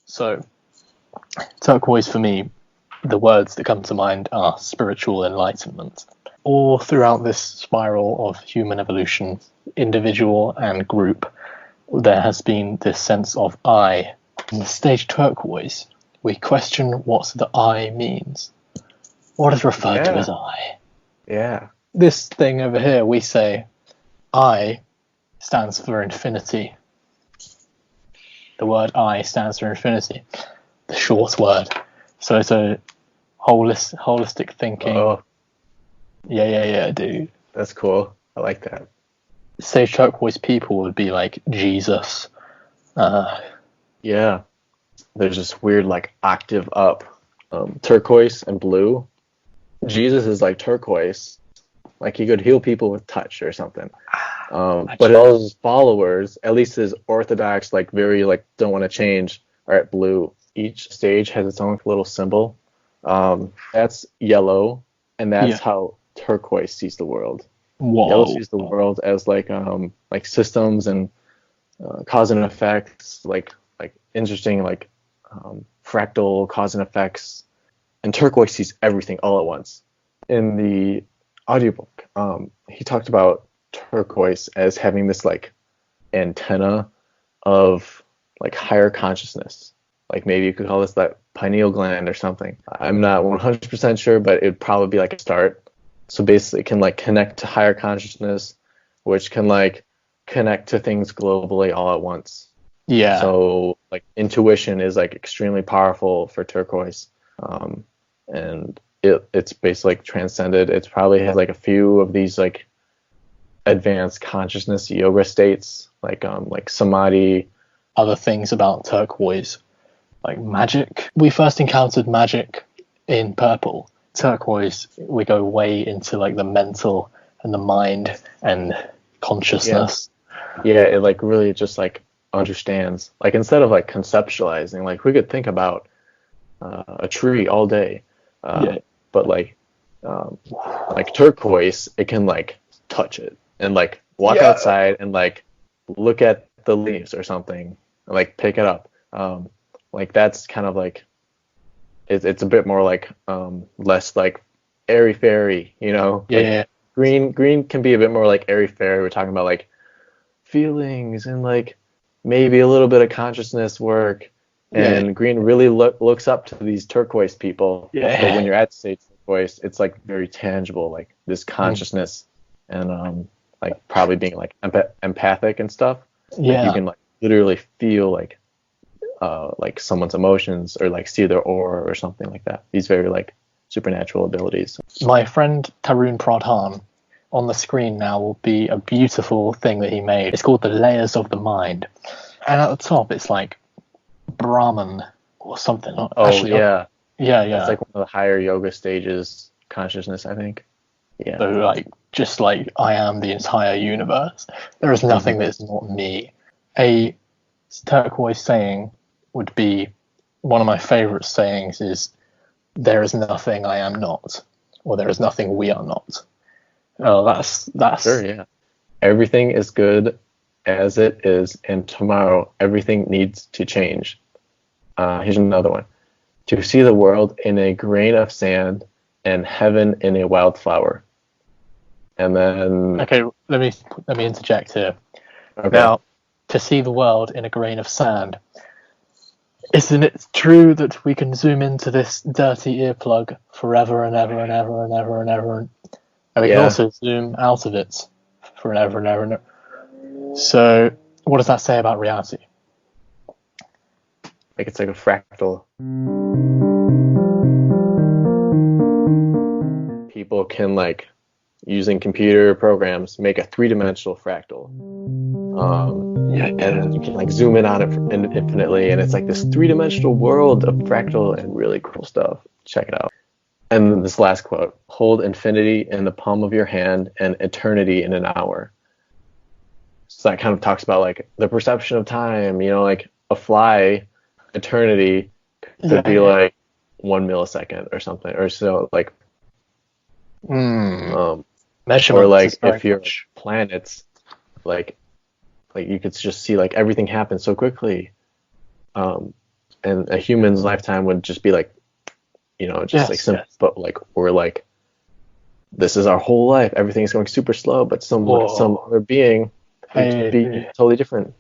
So, turquoise for me, the words that come to mind are spiritual enlightenment. All throughout this spiral of human evolution, individual and group, there has been this sense of I. In the stage turquoise, we question what the I means. What is referred to as I? Yeah. This thing over here, we say I stands for infinity. The word I stands for infinity. The short word. So it's a holistic thinking. Oh, Yeah, dude. that's cool. I like that. Sage turquoise people would be like Jesus. Yeah. There's this weird like octave up. Turquoise and blue. Jesus is like turquoise. Like he could heal people with touch or something. But all his followers, at least his orthodox, like very like don't want to change, are at blue. Each stage has its own little symbol. That's yellow, and that's how turquoise sees the world. Whoa. Yellow sees the world as like systems and cause and effects, like interesting like fractal cause and effects. And turquoise sees everything all at once. In the audiobook, he talked about turquoise as having this like antenna of like higher consciousness. Like maybe you could call this that pineal gland or something. I'm not 100% sure, but it'd probably be like a start. So basically it can like connect to higher consciousness, which can like connect to things globally all at once. Yeah. So like intuition is like extremely powerful for turquoise. And it's basically like transcended. It probably has like a few of these like advanced consciousness yoga states, like samadhi. Other things about turquoise, like magic. We first encountered magic in purple. Turquoise, we go way into like the mental and the mind and consciousness. Yeah, it like really just like understands. Like instead of like conceptualizing, like we could think about a tree all day. But like turquoise, it can like touch it and like walk outside and like look at the leaves or something and like pick it up. Like that's kind of like it's a bit more like less like airy fairy, you know? Yeah. Green can be a bit more like airy fairy. We're talking about like feelings and like maybe a little bit of consciousness work. And green really looks up to these turquoise people. Yeah. But when you're at stage turquoise, it's like very tangible, like this consciousness and like probably being like empathic and stuff. Yeah. Like you can like literally feel like someone's emotions or like see their aura or something like that. These very like supernatural abilities. My friend Tarun Pradhan, on the screen now will be a beautiful thing that he made. It's called The Layers of the Mind. And at the top it's like Brahman or something. Yeah. It's like one of the higher yoga stages, consciousness, I think. Yeah. So like just like I am the entire universe. There is nothing that is not me. A turquoise saying would be, one of my favorite sayings is, there is nothing I am not, or there is nothing we are not. Oh, that's sure, yeah. Everything is good as it is, and tomorrow everything needs to change. Here's another one. To see the world in a grain of sand and heaven in a wildflower. And then... Okay, let me interject here. Okay. Now, to see the world in a grain of sand. Isn't it true that we can zoom into this dirty earplug forever and ever and ever and ever and ever, and we can also zoom out of it forever and ever and ever? So, what does that say about reality? Like it's like a fractal. People can like, using computer programs, make a three-dimensional fractal. And you can like zoom in on it infinitely, and it's like this three-dimensional world of fractal and really cool stuff. Check it out. And then this last quote: hold infinity in the palm of your hand and eternity in an hour. So that kind of talks about like the perception of time, you know, like a fly, eternity could be like 1 millisecond or something, or so like or like if your planets like you could just see like everything happen so quickly. and a human's lifetime would just be like, just like simple, but like we're like, this is our whole life. Everything's going super slow, but some other being would be totally different.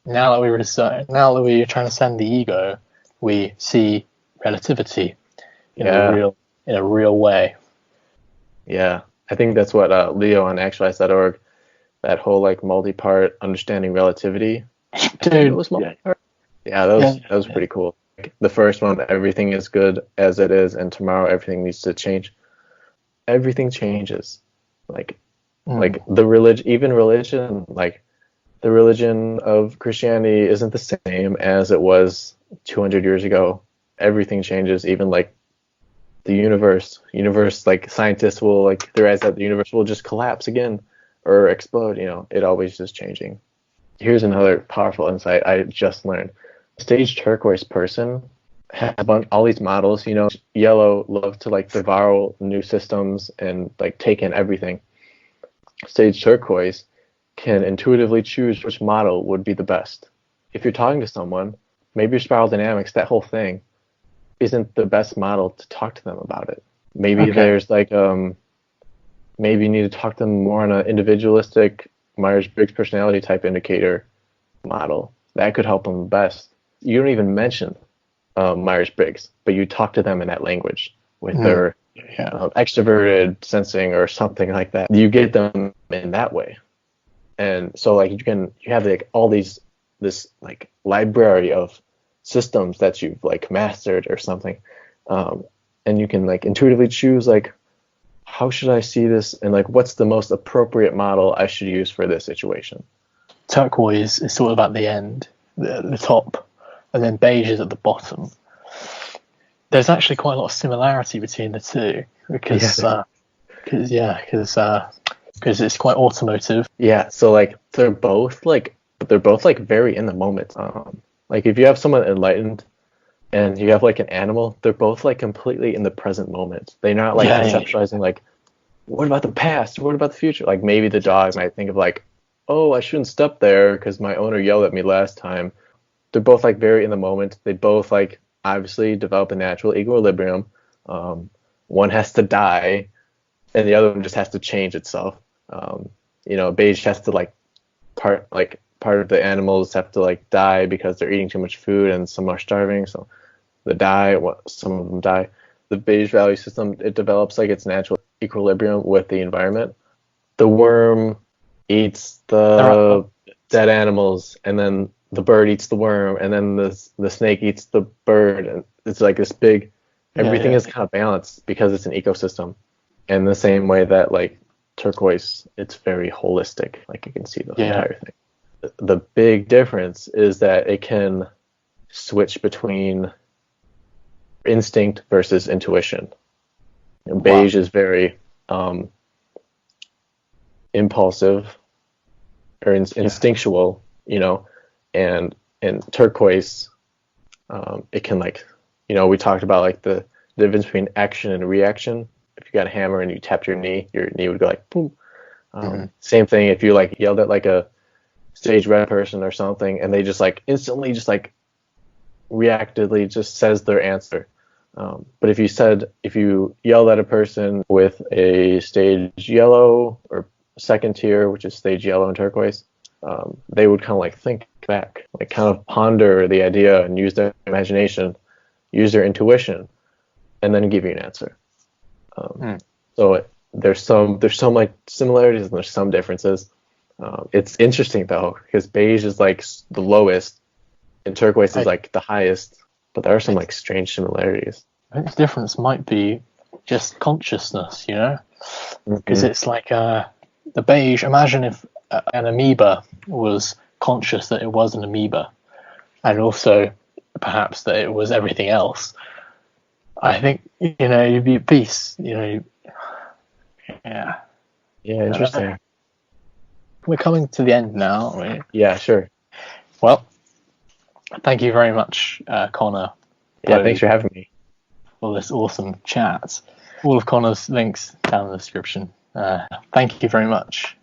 Now that we're trying to send the ego, we see relativity in a real way. Yeah, I think that's what Leo on actualize.org, that whole like multi-part understanding relativity. Dude, it was multi-part. Yeah, that was pretty cool. Like, the first one, everything is good as it is, and tomorrow everything needs to change. Everything changes. Like the religion, like the religion of Christianity isn't the same as it was 200 years ago. Everything changes, even like the universe, like scientists will like theorize that the universe will just collapse again or explode. It always is changing. Here's another powerful insight I just learned. Stage turquoise person has all these models. Yellow love to like devour new systems and like take in everything. Stage turquoise can intuitively choose which model would be the best. If you're talking to someone, maybe your spiral dynamics, that whole thing, isn't the best model to talk to them about it. Maybe there's like maybe you need to talk to them more on an individualistic Myers-Briggs personality type indicator model. That could help them best. You don't even mention Myers-Briggs, but you talk to them in that language with their extroverted sensing or something like that. You get them in that way. And so like you have like all this like library of systems that you've like mastered or something, and you can like intuitively choose like, how should I see this, and like what's the most appropriate model I should use for this situation. Turquoise is sort of at the end, the top, and then beige is at the bottom. There's actually quite a lot of similarity between the two because it's quite automotive. Yeah, so like they're both like very in the moment. Like if you have someone enlightened and you have like an animal, they're both like completely in the present moment. They're not like conceptualizing like, what about the past? What about the future? Like maybe the dog might think of like, oh, I shouldn't step there because my owner yelled at me last time. They're both like very in the moment. They both like obviously develop a natural equilibrium. One has to die and the other one just has to change itself. Beige has to like part of the animals have to like die because they're eating too much food and some are starving, so some of them die. The beige value system, it develops like its natural equilibrium with the environment. The worm eats the dead animals, and then the bird eats the worm, and then the snake eats the bird, and it's like this big everything is kind of balanced because it's an ecosystem. In the same way that like turquoise, it's very holistic, like you can see the entire thing. The big difference is that it can switch between instinct versus intuition. Beige is very impulsive or instinctual, and in turquoise, it can like, we talked about like the difference between action and reaction. If you got a hammer and you tapped your knee would go like boom. Same thing if you like yelled at like a stage red person or something, and they just like instantly just like reactively just says their answer. But if you yelled at a person with a stage yellow or second tier, which is stage yellow and turquoise, they would kind of like think back, like kind of ponder the idea and use their imagination, use their intuition, and then give you an answer. So there's some like similarities and there's some differences. It's interesting though, because beige is like the lowest and turquoise is like the highest, but there are some like strange similarities. I think the difference might be just consciousness, because it's like the beige. Imagine if an amoeba was conscious that it was an amoeba, and also perhaps that it was everything else. I think you'd be at peace. Yeah, interesting. We're coming to the end now, aren't we? Yeah, sure. Well, thank you very much, Connor. Yeah, thanks for having me. For this awesome chat. All of Connor's links down in the description. Thank you very much.